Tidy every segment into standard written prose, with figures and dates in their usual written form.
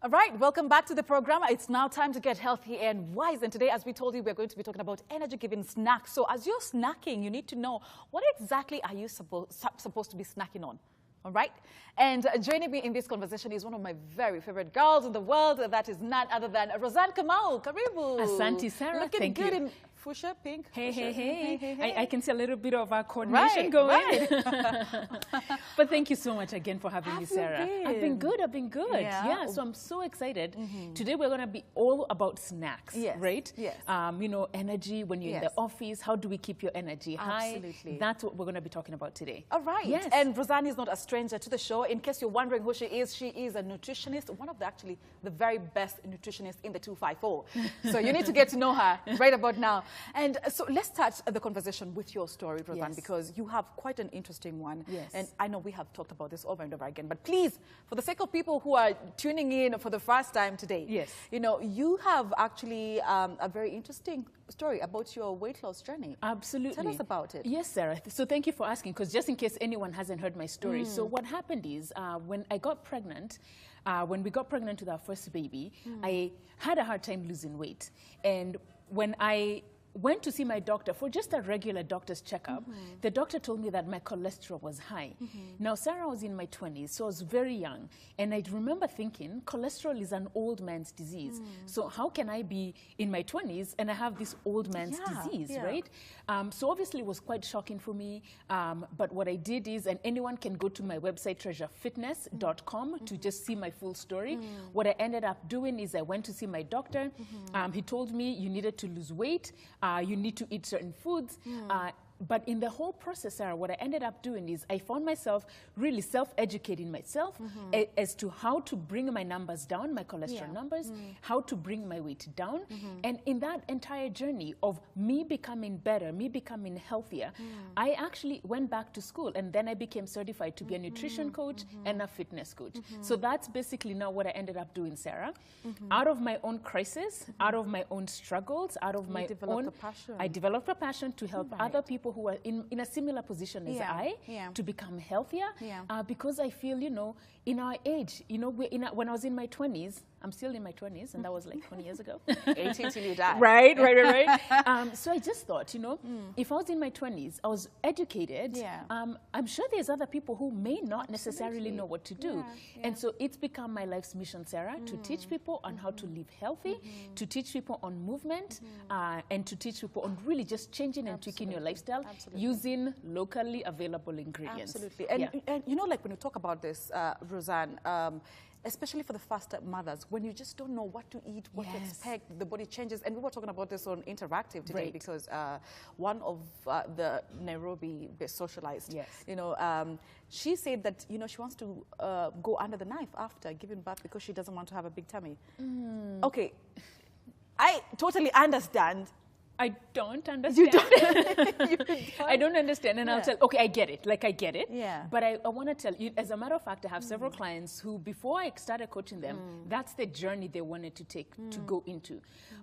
All right, welcome back to the program. It's now time to get healthy and wise. And today, as we told you, we're going to be talking about energy-giving snacks. So as you're snacking, you need to know what exactly are you supposed to be snacking on. All right? And joining me in this conversation is one of my very favorite girls in the world. That is none other than Roseanne Kamau. Karibu. Asante, Sarah. Looking Thank good you. in fuchsia, pink. Hey. I can see a little bit of our coordination going. Right. But thank you so much again for having me, Sarah. I've been good. Yeah, so I'm so excited. Today we're going to be all about snacks, right? Yes. You know, energy when you're in the office. How do we keep your energy high? Absolutely. That's what we're going to be talking about today. All right. Yes. And Roseanne is not a stranger to the show. In case you're wondering who she is a nutritionist, one of the very best nutritionists in the 254. So you need to get to know her right about now. And so let's start the conversation with your story, Roseanne, because you have quite an interesting one. Yes. And I know we have talked about this over and over again, but please, for the sake of people who are tuning in for the first time today, you know, you have actually a very interesting story about your weight loss journey. Absolutely. Tell us about it. Yes, Sarah. So thank you for asking, because just in case anyone hasn't heard my story. So what happened is when I got pregnant, when we got pregnant with our first baby, I had a hard time losing weight. And when I went to see my doctor for just a regular doctor's checkup, the doctor told me that my cholesterol was high. Now, Sarah was in my 20s, so I was very young. And I remember thinking, cholesterol is an old man's disease. So how can I be in my 20s and I have this old man's disease, right? So obviously it was quite shocking for me. But what I did is, and anyone can go to my website, treasurefitness.com, to just see my full story. What I ended up doing is I went to see my doctor. He told me you needed to lose weight. You need to eat certain foods. But in the whole process, Sarah, what I ended up doing is I found myself really self-educating myself as to how to bring my numbers down, my cholesterol numbers, how to bring my weight down. And in that entire journey of me becoming better, me becoming healthier, I actually went back to school and then I became certified to be a nutrition coach and a fitness coach. So that's basically now what I ended up doing, Sarah. Out of my own crisis, out of my own struggles, out of my own, I developed a passion to help other people who are in a similar position as I to become healthier because I feel, you know, in our age, you know, when I was in my 20s, I'm still in my 20s, and that was like 20 years ago. 18 till you die. Right. So I just thought, you know, if I was in my 20s, I was educated. I'm sure there's other people who may not necessarily know what to do. And so it's become my life's mission, Sarah, to teach people on how to live healthy, to teach people on movement, and to teach people on really just changing and tweaking your lifestyle using locally available ingredients. Absolutely. And you know, like when you talk about this, Roseanne, especially for the first-time mothers, when you just don't know what to eat, what to expect, the body changes. And we were talking about this on Interactive today because one of the Nairobi-based socialites, you know, she said that, you know, she wants to go under the knife after giving birth because she doesn't want to have a big tummy. Okay, I totally understand. I don't understand. You don't? You don't? I don't understand. And I'll tell, okay, I get it. Like, I get it. But I want to tell you, as a matter of fact, I have several clients who, before I started coaching them, that's the journey they wanted to take, to go into.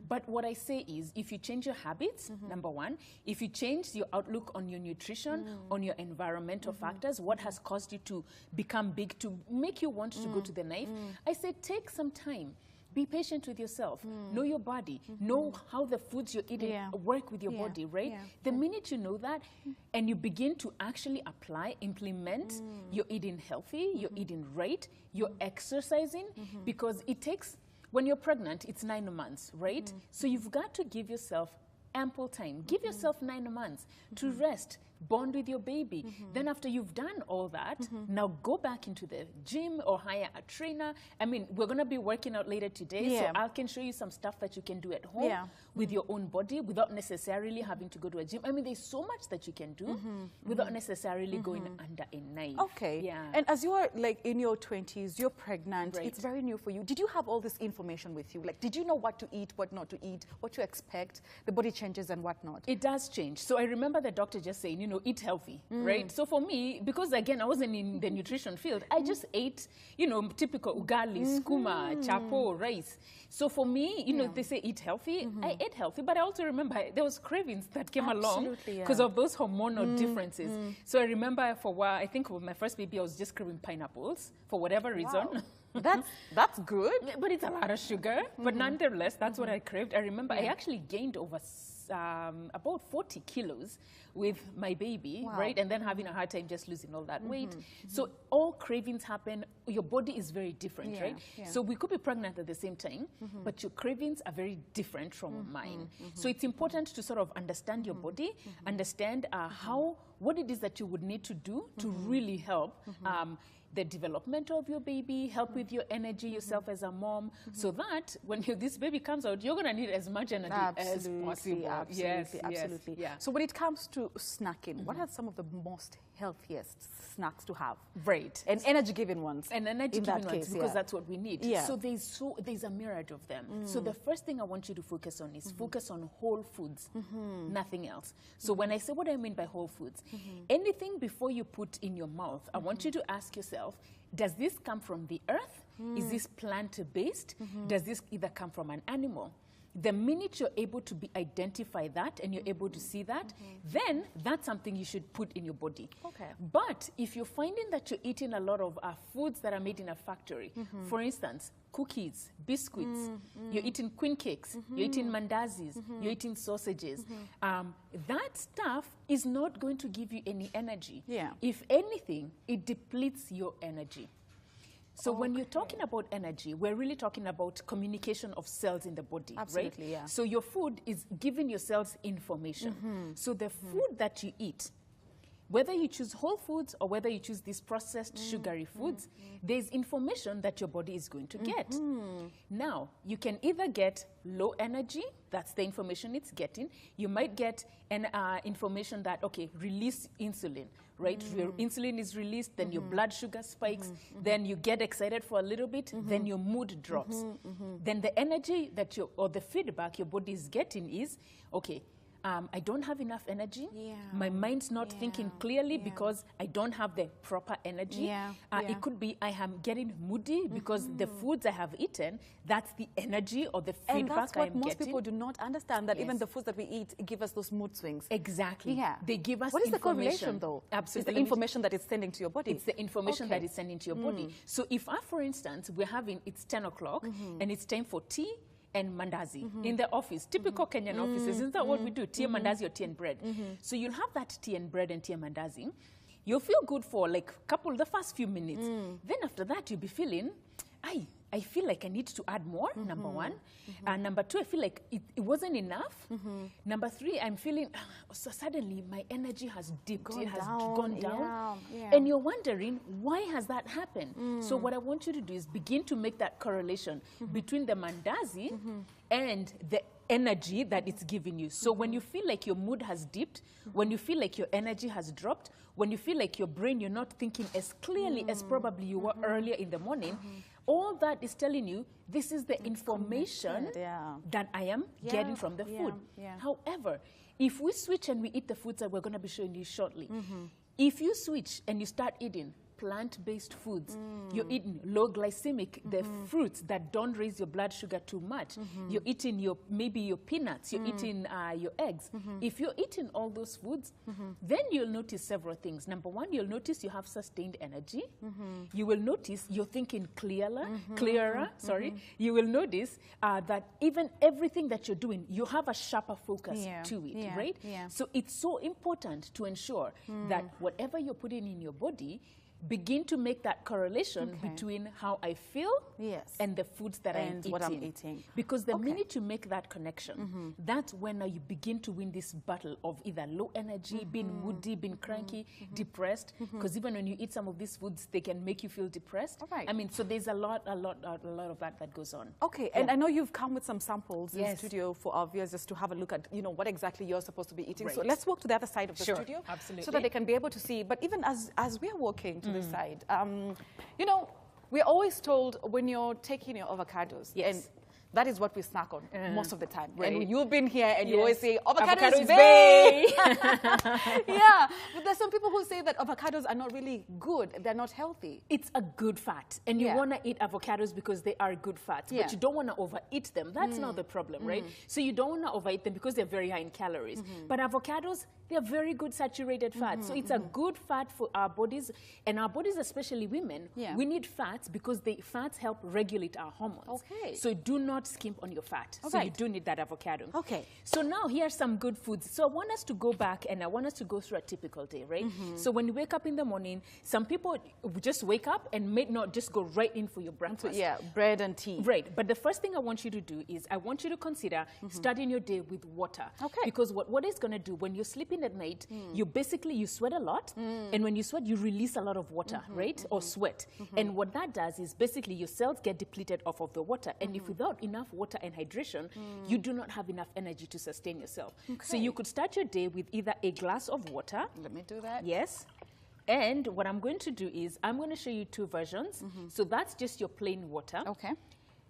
But what I say is, if you change your habits, number one, if you change your outlook on your nutrition, on your environmental factors, what has caused you to become big, to make you want to go to the knife, I say take some time. Be patient with yourself. Know your body. Know how the foods you're eating work with your body, right? The minute you know that and you begin to actually apply, implement, you're eating healthy, you're eating right, you're exercising, because it takes, when you're pregnant, it's 9 months, right? So you've got to give yourself ample time. Give yourself 9 months to rest, bond with your baby. Then after you've done all that, now go back into the gym or hire a trainer. I mean, we're going to be working out later today, so I can show you some stuff that you can do at home with your own body without necessarily having to go to a gym. I mean, there's so much that you can do without necessarily going under a knife. Okay. And as you're like in your 20s, you're pregnant, it's very new for you. Did you have all this information with you? Like, did you know what to eat, what not to eat, what to expect, the body changes and whatnot? It does change. So I remember the doctor just saying, you know, eat healthy, right? So for me, because again, I wasn't in the nutrition field, I just ate, you know, typical ugali, skuma, chapo, rice. So for me, you know, they say eat healthy. I ate healthy, but I also remember there was cravings that came along because of those hormonal differences. So I remember for a while, I think with my first baby, I was just craving pineapples for whatever reason. That's good. But it's a lot of sugar. But nonetheless, that's what I craved. I remember I actually gained over about 40 kilos with my baby, right? And then having a hard time just losing all that weight. So all cravings happen. Your body is very different, right? So we could be pregnant at the same time, but your cravings are very different from mine. So it's important to sort of understand your body, understand what it is that you would need to do to really help the development of your baby, help with your energy yourself as a mom, so that when this baby comes out, you're going to need as much energy as possible. Absolutely. Yeah. So when it comes to snacking, what are some of the most healthiest snacks to have? Right. And energy-giving ones. And energy-giving ones, because that's what we need. Yeah. So there's a myriad of them. So the first thing I want you to focus on is focus on whole foods, nothing else. So when I say what I mean by whole foods, anything before you put in your mouth, I want you to ask yourself, does this come from the earth? Is this plant-based? Does this either come from an animal? The minute you're able to identify that and you're able to see that, then that's something you should put in your body. Okay. But if you're finding that you're eating a lot of foods that are made in a factory, for instance, cookies, biscuits, you're eating queen cakes, you're eating mandazis, you're eating sausages, that stuff is not going to give you any energy. Yeah. If anything, it depletes your energy. So when you're talking about energy, we're really talking about communication of cells in the body, Absolutely, right? yeah. So your food is giving your cells information. So the food that you eat, whether you choose whole foods or whether you choose these processed sugary foods, there's information that your body is going to get. Now, you can either get low energy, that's the information it's getting. You might get an information that, okay, release insulin, right? Your insulin is released, then your blood sugar spikes, then you get excited for a little bit, then your mood drops. Then the energy that or the feedback your body is getting is, okay, I don't have enough energy. My mind's not thinking clearly because I don't have the proper energy. It could be I am getting moody because the foods I have eaten, that's the energy or the feedback and that's what most getting. people do not understand, that even the foods that we eat give us those mood swings. Exactly. Yeah. They give us What is the information. correlation, though? Absolutely. It's the information that it's sending to your body. It's the information that it's sending to your body. So if for instance, it's 10 o'clock and it's time for tea and mandazi in the office, typical Kenyan offices, isn't that what we do? Tea and mandazi or tea and bread. So you'll have that tea and bread and tea and mandazi. You'll feel good for like the first few minutes. Then after that, you'll be feeling, I feel like I need to add more, number one. Number two, I feel like it wasn't enough. Number three, I'm feeling, so suddenly my energy has dipped, it has gone down. And you're wondering, why has that happened? So what I want you to do is begin to make that correlation between the mandazi and the energy that it's giving you. So when you feel like your mood has dipped, when you feel like your energy has dropped, when you feel like your brain, you're not thinking as clearly as probably you were earlier in the morning, all that is telling you this is the information that I am getting from the food. However, if we switch and we eat the foods that we're going to be showing you shortly, if you switch and you start eating plant-based foods, you're eating low glycemic, the fruits that don't raise your blood sugar too much, you're eating maybe your peanuts, you're eating your eggs. If you're eating all those foods, then you'll notice several things. Number one, you'll notice you have sustained energy. You will notice you're thinking clearer. You will notice that even everything that you're doing, you have a sharper focus to it, right? So it's so important to ensure that whatever you're putting in your body, begin to make that correlation between how I feel and the foods that I'm eating. Because the minute you make that connection, that's when you begin to win this battle of either low energy, being moody, being cranky, depressed. Because even when you eat some of these foods, they can make you feel depressed. I mean, so there's a lot of that goes on. Okay, and I know you've come with some samples in studio for our viewers just to have a look at, what exactly you're supposed to be eating. So let's walk to the other side of the studio. Absolutely. So that they can be able to see. But even as we're walking to this side, we're always told when you're taking your avocados, and that is what we snack on most of the time. Right. And you've been here and you always say, avocado is bae. Yeah, but there's some people who say that avocados are not really good. They're not healthy. It's a good fat. And you want to eat avocados because they are good fats. But you don't want to overeat them. That's not the problem, right? So you don't want to overeat them because they're very high in calories. But avocados, they're very good saturated fats. So it's a good fat for our bodies. And our bodies, especially women, we need fats because the fats help regulate our hormones. Okay. So do not skimp on your fat. So you do need that avocado. Okay. So now here are some good foods. So I want us to go back and I want us to go through a typical day, right? So when you wake up in the morning, some people just wake up and may not just go right in for your breakfast. Yeah, bread and tea. Right. But the first thing I want you to do is I want you to consider starting your day with water. Okay. Because what it's going to do when you're sleeping at night, you sweat a lot. And when you sweat, you release a lot of water, right? Or sweat. And what that does is basically your cells get depleted off of the water. And if without enough water and hydration, you do not have enough energy to sustain yourself. Okay. So you could start your day with either a glass of water. Let me do that. Yes. And what I'm going to do is I'm going to show you two versions. So that's just your plain water. Okay.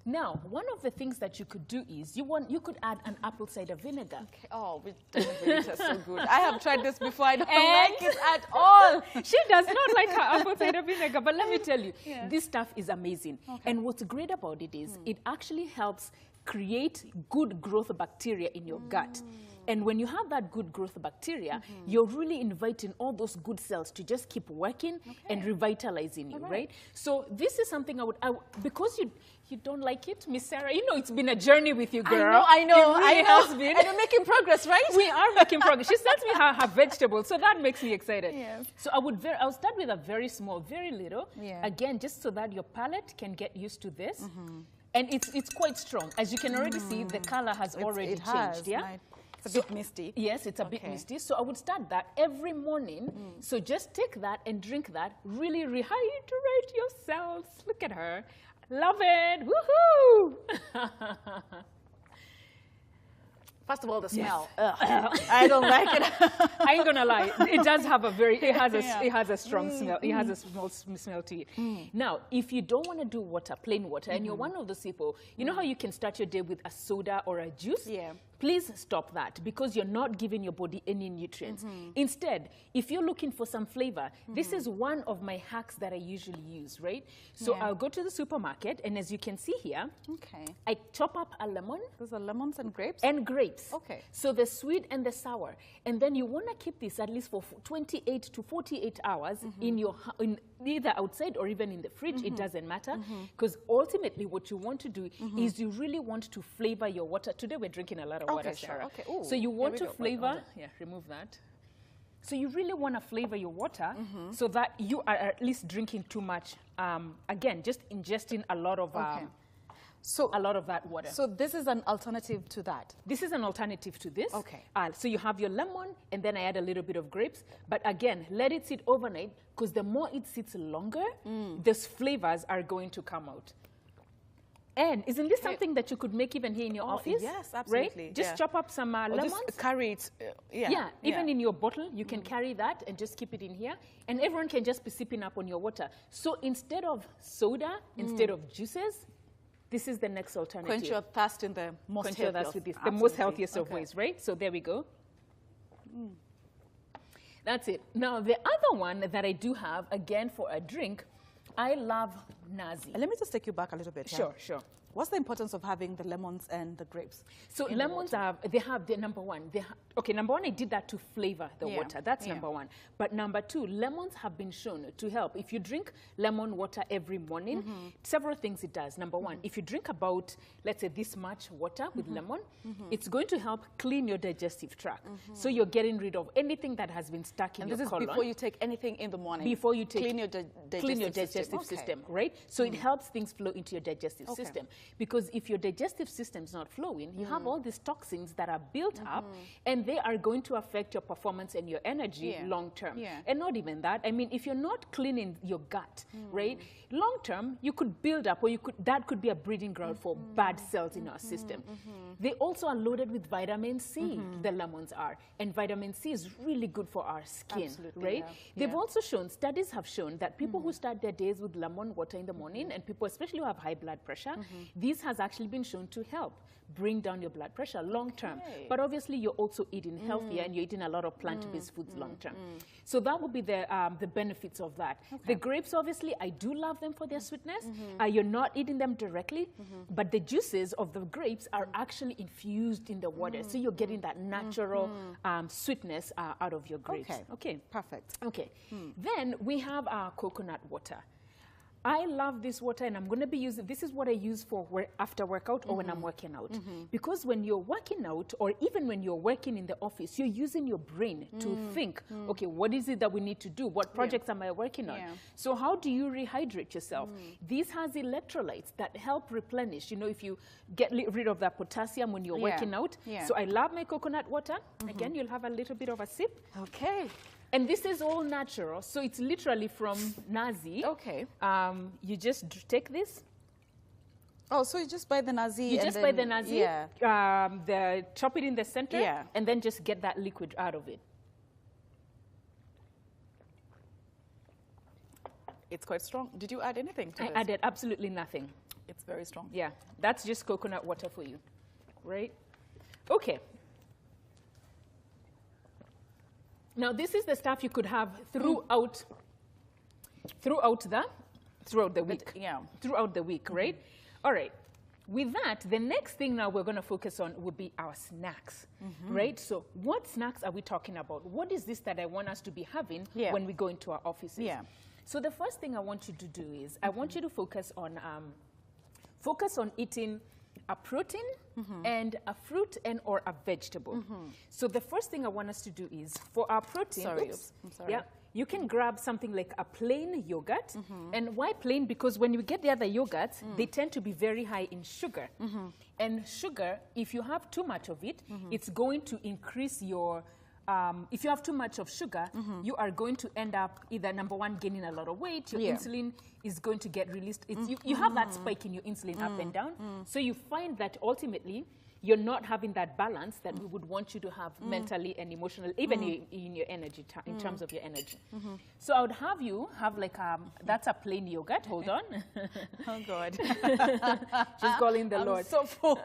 Now, one of the things that you could do is you could add an apple cider vinegar. Okay. Oh, which is so good. I have tried this before. I don't like it at all. She does not like her apple cider vinegar. But let me tell you, this stuff is amazing. Okay. And what's great about it is it actually helps create good growth bacteria in your gut. And when you have that good growth bacteria, you're really inviting all those good cells to just keep working and revitalizing you, right? So this is something because you don't like it, Miss Sarah, you know it's been a journey with you, girl. I know. It really has been. And we're making progress, right? We are making progress. She sends me her vegetables, so that makes me excited. Yes. So I'll start with a very small, very little. Again, just so that your palate can get used to this. And it's quite strong. As you can already see, the color has already changed. Yeah. It's a bit misty. Yes, it's a bit misty. So I would start that every morning. So just take that and drink that. Really rehydrate yourselves. Look at her. Love it. Woohoo! First of all, the smell. I don't like it. I ain't gonna lie. It does have it has a strong smell. It has a small smell to it. Now, if you don't want to do plain water, and you're one of those people, you know how you can start your day with a soda or a juice? Yeah. Please stop that because you're not giving your body any nutrients. Instead, if you're looking for some flavor, this is one of my hacks that I usually use, right? So I'll go to the supermarket, and as you can see here, I chop up a lemon. Those are lemons and grapes? And grapes. Okay. So the sweet and the sour. And then you want to keep this at least for 28 to 48 hours in either outside or even in the fridge. It doesn't matter. Because ultimately what you want to do is you really want to flavor your water. Today we're drinking a lot of water, Sarah. Okay. Ooh, so you want to flavor. Yeah, remove that. So you really want to flavor your water so that you are at least drinking too much. Again, just ingesting a lot of that water. So this is an alternative to that? This is an alternative to this. Okay. So you have your lemon, and then I add a little bit of grapes. But again, let it sit overnight, because the more it sits longer, those flavors are going to come out. And isn't this something that you could make even here in your office? Yes, absolutely. Right? Just chop up some lemons. Just carry it. Even in your bottle, you can carry that and just keep it in here. And everyone can just be sipping up on your water. So instead of soda, instead of juices, this is the next alternative. Quench your thirst in the most healthiest of ways, right? So there we go. That's it. Now, the other one that I do have, again, for a drink, I love nazi. Let me just take you back a little bit. Sure, sure. What's the importance of having the lemons and the grapes? So lemons have number one. Number one, I did that to flavor the water. That's number one. But number two, lemons have been shown to help. If you drink lemon water every morning, several things it does. Number one, if you drink about, let's say, this much water with lemon, it's going to help clean your digestive tract. So you're getting rid of anything that has been stuck in your colon. And this is before you take anything in the morning. Before you take clean your digestive system, right? So it helps things flow into your digestive system. Because if your digestive system is not flowing, you have all these toxins that are built up, and they are going to affect your performance and your energy long term. And not even that. I mean, if you're not cleaning your gut, right, long term, you could build up, or that could be a breeding ground for bad cells in our system. They also are loaded with vitamin C, the lemons are. And vitamin C is really good for our skin, right? They've also shown, studies have shown that people who start their days with lemon water in the morning, and people especially who have high blood pressure, This has actually been shown to help bring down your blood pressure long term. But obviously, you're also eating healthier and you're eating a lot of plant-based foods long term. So that would be the benefits of that. The grapes, obviously, I do love them for their sweetness. You're not eating them directly, but the juices of the grapes are actually infused in the water. So you're getting that natural sweetness out of your grapes. Okay. Perfect. Okay. Then we have our coconut water. I love this water, and I'm going to be using, this is what I use for after workout or when I'm working out. Because when you're working out, or even when you're working in the office, you're using your brain to think, okay, what is it that we need to do? What projects am I working on? So how do you rehydrate yourself? This has electrolytes that help replenish, you know, if you get rid of that potassium when you're working out. So I love my coconut water. Again, you'll have a little bit of a sip. Okay. And this is all natural, so it's literally from Nazi. Okay. You just take this. Oh, so you just buy the Nazi. You just buy the Nazi. Chop it in the center. And then just get that liquid out of it. It's quite strong. Did you add anything to it? I added absolutely nothing. It's very strong. Yeah, that's just coconut water for you, right? Okay. Now, this is the stuff you could have throughout the week. Throughout the week, right? All right. With that, the next thing now we're going to focus on would be our snacks, right? So what snacks are we talking about? What is this that I want us to be having when we go into our offices? So the first thing I want you to do is I want you to focus on eating a protein and a fruit and or a vegetable. So the first thing I want us to do is for our protein, I'm sorry. Yeah, you can grab something like a plain yogurt. And why plain? Because when you get the other yogurts, they tend to be very high in sugar. And sugar, if you have too much of it, it's going to increase your if you have too much of sugar, you are going to end up either, number one, gaining a lot of weight. Your insulin is going to get released. You have that spike in your insulin up and down. So you find that ultimately you're not having that balance that we would want you to have mentally and emotionally, even in your energy, in terms of your energy. So I would have you have like, that's a plain yogurt. Hold on. Oh, God. She's calling the Lord. I'm so full.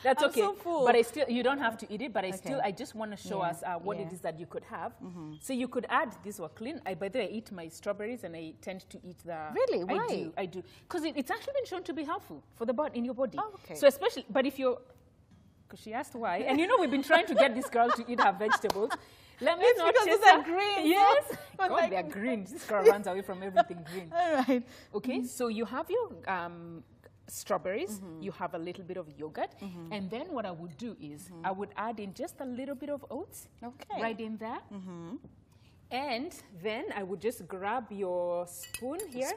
That's okay. I'm so full. But I still, you don't have to eat it, but I just want to show us what it is that you could have. So you could add, these were clean. By the way, I eat my strawberries and I tend to eat the... Really? Why? I do. Because it's actually been shown to be helpful for the body, in your body. Oh, okay. So especially, but if you're... Because she asked why. And you know, we've been trying to get this girl to eat her vegetables. Let me not because they're green. Yes. God, they're green. This girl runs away from everything green. All right. Okay, so you have your strawberries. You have a little bit of yogurt. And then what I would do is I would add in just a little bit of oats. Okay. Right in there. And then I would just grab your spoon here.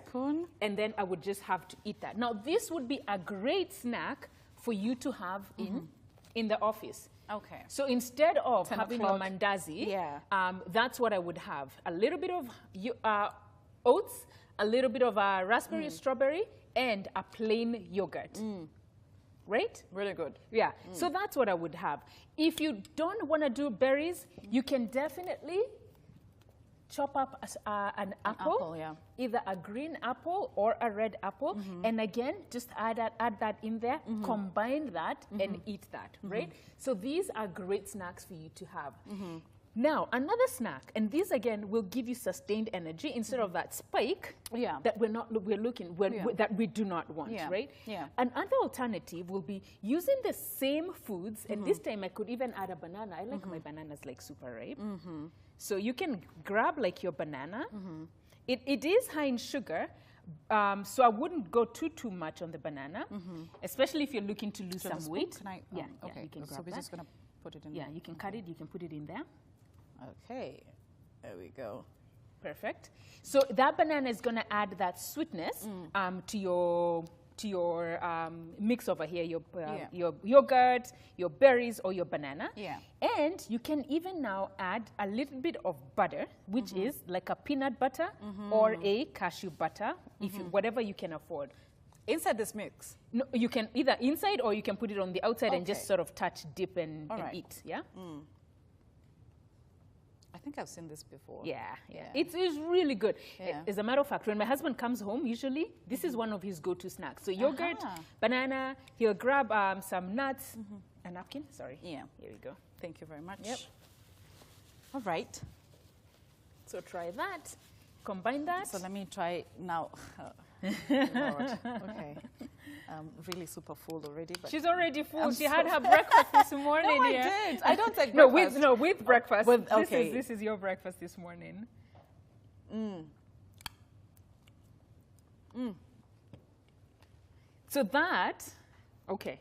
And then I would just have to eat that. Now, this would be a great snack for you to have in the office. Okay. So instead of having a mandazi, that's what I would have. A little bit of oats, a little bit of raspberry strawberry, and a plain yogurt. Right? Really good. Yeah. So that's what I would have. If you don't want to do berries, you can definitely chop up an apple, either a green apple or a red apple, and again, just add that in there, combine that, and eat that, right? So these are great snacks for you to have. Now, another snack, and these again will give you sustained energy instead of that spike that that we do not want, right? Another alternative will be using the same foods, and this time I could even add a banana. I like my bananas like super ripe. So you can grab like your banana. It is high in sugar, so I wouldn't go too much on the banana, especially if you're looking to lose some weight. Can I? Okay. You can grab we're just going to put it in. Yeah, you can cut it. You can put it in there. Okay. There we go. Perfect. So that banana is going to add that sweetness to your mix over here, your yogurt, your berries, or your banana. And you can even now add a little bit of butter, which is like a peanut butter or a cashew butter, if you, whatever you can afford. Inside this mix? No, you can either inside or you can put it on the outside and just sort of touch, dip, and eat. Yeah. I think I've seen this before. Yeah. It's really good. Yeah. As a matter of fact, when my husband comes home, usually, this is one of his go-to snacks. So yogurt, banana, he'll grab some nuts, a napkin, sorry. Yeah. Here we go. Thank you very much. Yep. All right. So try that, combine that. So let me try now. Lord. Okay. Really super full already. But she's already full. She had her breakfast this morning. No, I did. I don't take breakfast. With breakfast. Okay. This is your breakfast this morning. So that, okay.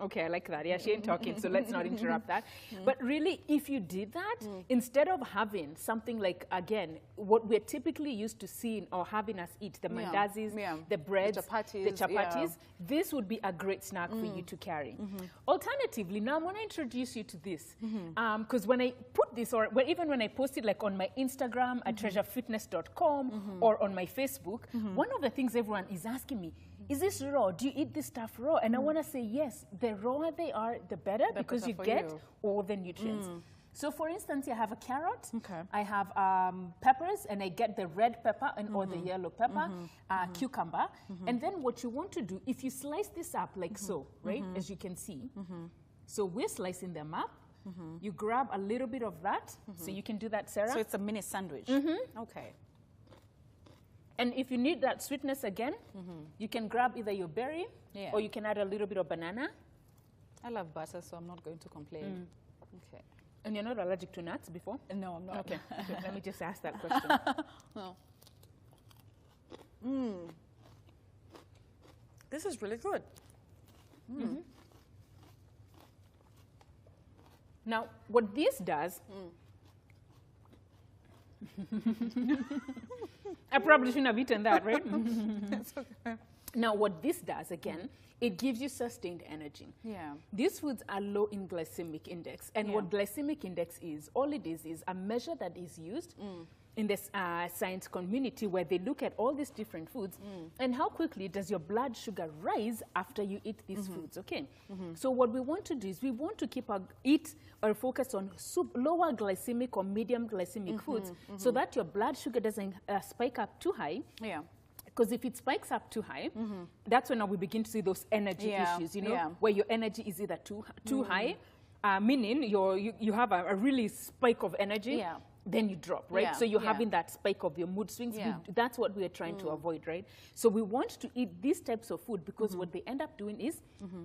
Okay, I like that. Yeah, she ain't talking, so let's not interrupt that. But really, if you did that, instead of having something like, again, what we're typically used to seeing or having us eat, the mandazis, the breads, the chapatis, this would be a great snack for you to carry. Alternatively, now I'm going to introduce you to this. Because when I put this, or even when I post it like on my Instagram at treasurefitness.com or on my Facebook, one of the things everyone is asking me, is this raw? Do you eat this stuff raw? And I want to say, yes, the rawer they are, the better, because you get all the nutrients. So for instance, I have a carrot, I have peppers, and I get the red pepper or the yellow pepper, cucumber. And then what you want to do, if you slice this up like so, right, as you can see, so we're slicing them up. You grab a little bit of that, so you can do that, Sarah. So it's a mini sandwich. Okay. And if you need that sweetness again, you can grab either your berry or you can add a little bit of banana. I love butter, so I'm not going to complain. Okay. And you're not allergic to nuts before? No, I'm not. Okay. Let me just ask that question. No. This is really good. Now, what this does... I probably shouldn't have eaten that, right? That's okay. Now, what this does, again, it gives you sustained energy. Yeah. These foods are low in glycemic index. And what glycemic index is, all it is a measure that is used in this science community where they look at all these different foods and how quickly does your blood sugar rise after you eat these foods, okay? So what we want to do is we want to keep or focus on lower glycemic or medium glycemic foods so that your blood sugar doesn't spike up too high. Yeah. Because if it spikes up too high, that's when we begin to see those energy issues, you know, where your energy is either too high, meaning you have a really spike of energy, then you drop, right? So you're having that spike of your mood swings. That's what we are trying to avoid, right? So we want to eat these types of food because what they end up doing is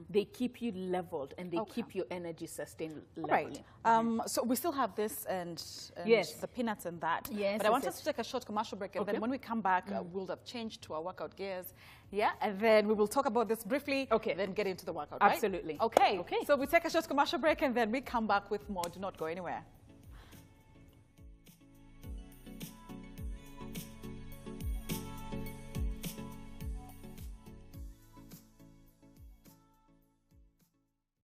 they keep you leveled and they keep your energy sustained levelly. Right. So we still have this and the peanuts and that. Yes. But I want us to take a short commercial break, and then when we come back, we'll have changed to our workout gears. Yeah, and then we will talk about this briefly. Okay. Then get into the workout, right? Absolutely. Okay. So we take a short commercial break, and then we come back with more. Do not go anywhere.